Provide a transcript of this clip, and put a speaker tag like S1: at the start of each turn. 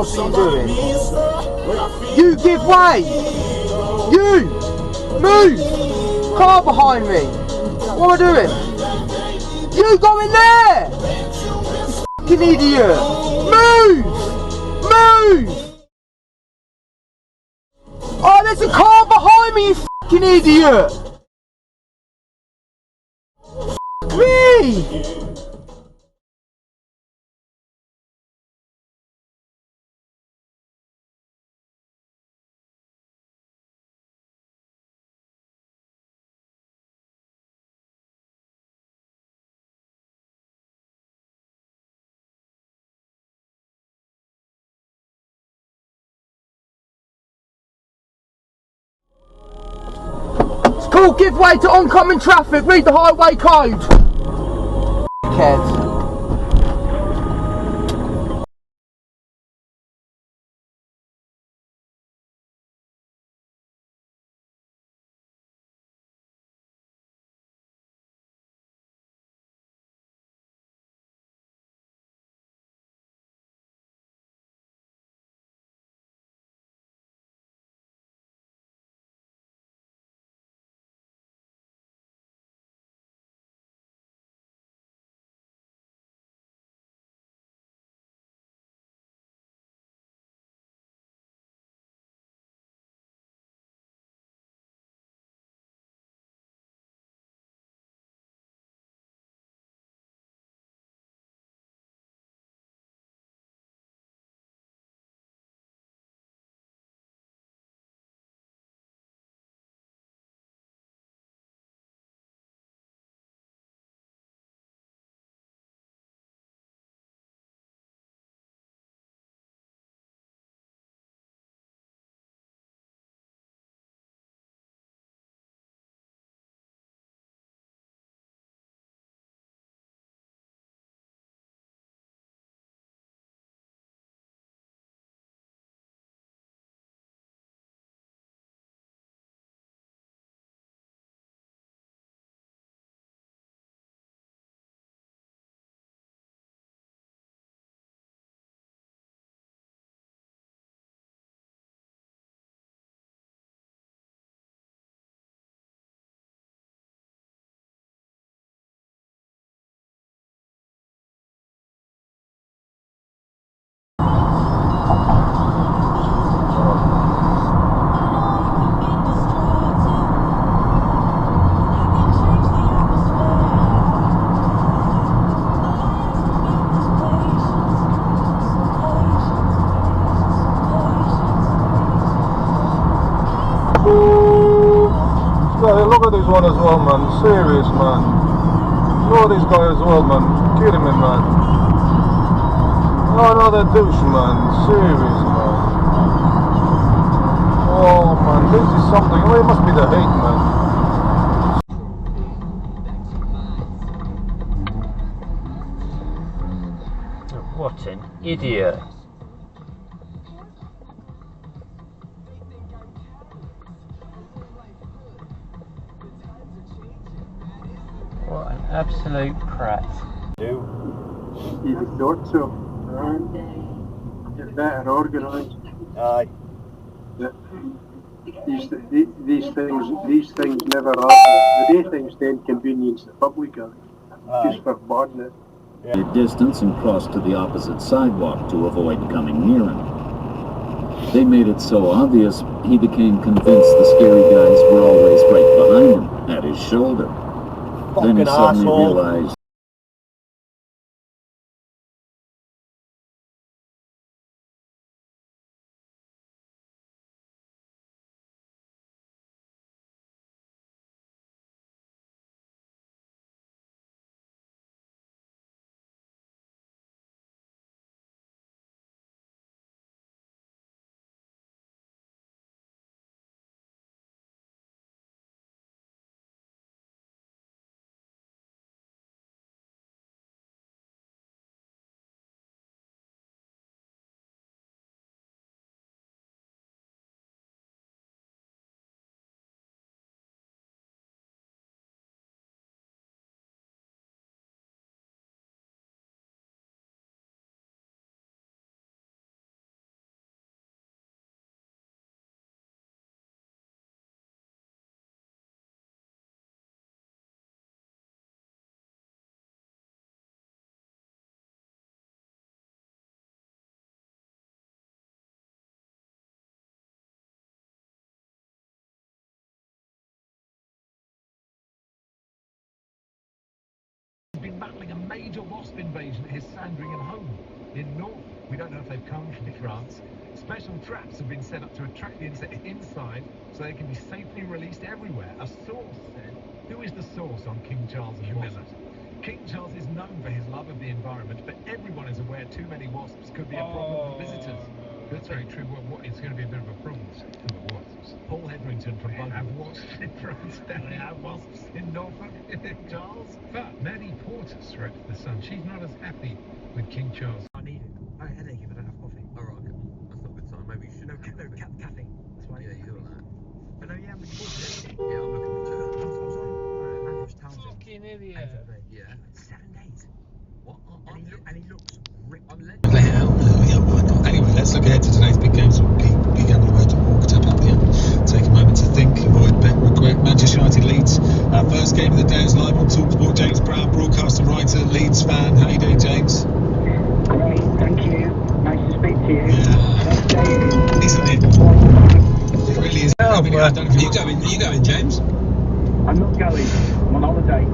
S1: What's he doing? You give way! You! Move! Car behind me! What am I doing? You go in there! You fucking idiot! Move! Move! Oh, there's a car behind me, you fucking idiot! Fuck me! Cool, give way to oncoming traffic, read the highway code! Dickhead.
S2: Look at this one as well, man. Serious, man. Look at this guy as well, man. Kidding me, man. Oh, another douche, man. Serious, man. Oh, man. This is something. Oh, it must be the hate, man.
S1: What an idiot. What an absolute prat.
S3: You thought so. Right. Get better organised.
S2: Aye.
S3: Yeah. These things never happen. The daytimes to inconvenience the public, just for boarding it.
S4: A distance and crossed to the opposite sidewalk to avoid coming near him. They made it so obvious, he became convinced the scary guys were always right behind him, at his shoulder. Then he suddenly realized
S5: been battling a major wasp invasion at his Sandringham home in North. We don't know if they've come from France. Special traps have been set up to attract the insect inside so they can be safely released everywhere. A source said, who is the source on King Charles and wasps? King Charles is known for his love of the environment, but everyone is aware too many wasps could be a problem for visitors. That's very true. It's going to be a bit of a problem for the wasps. Paul Hetherington from Bug have wasps in France. They have wasps in Norfolk, Charles. But Maddie Porter's threat to the sun. She's not as happy with King Charles.
S6: I need it. I had a headache if I don't have coffee.
S7: Alright, that's not a good time. Maybe you should.
S6: No, caffeine. That's why.
S7: Yeah, you do all that.
S6: But no, yeah, I'm looking forward to it.
S7: Yeah, I'm looking forward to it.
S6: I was on Andrews Townsend.
S5: Fucking idiot.
S7: Yeah.
S6: 7 days.
S7: What?
S6: And he looks ripped.
S7: I'm letting
S8: Anyway, let's look ahead to today's big games. Big game on the road to walk, tap up there. Take a moment to think, avoid bet, regret. Manchester United Leeds. First game of the day is live on TalkSport. James Brown, broadcaster, writer, Leeds fan. How you doing, James?
S9: Great, thank you. Nice to speak to you.
S8: Yeah. Isn't it? It really is. I don't know if are you going, James?
S9: I'm not going. I'm on holiday.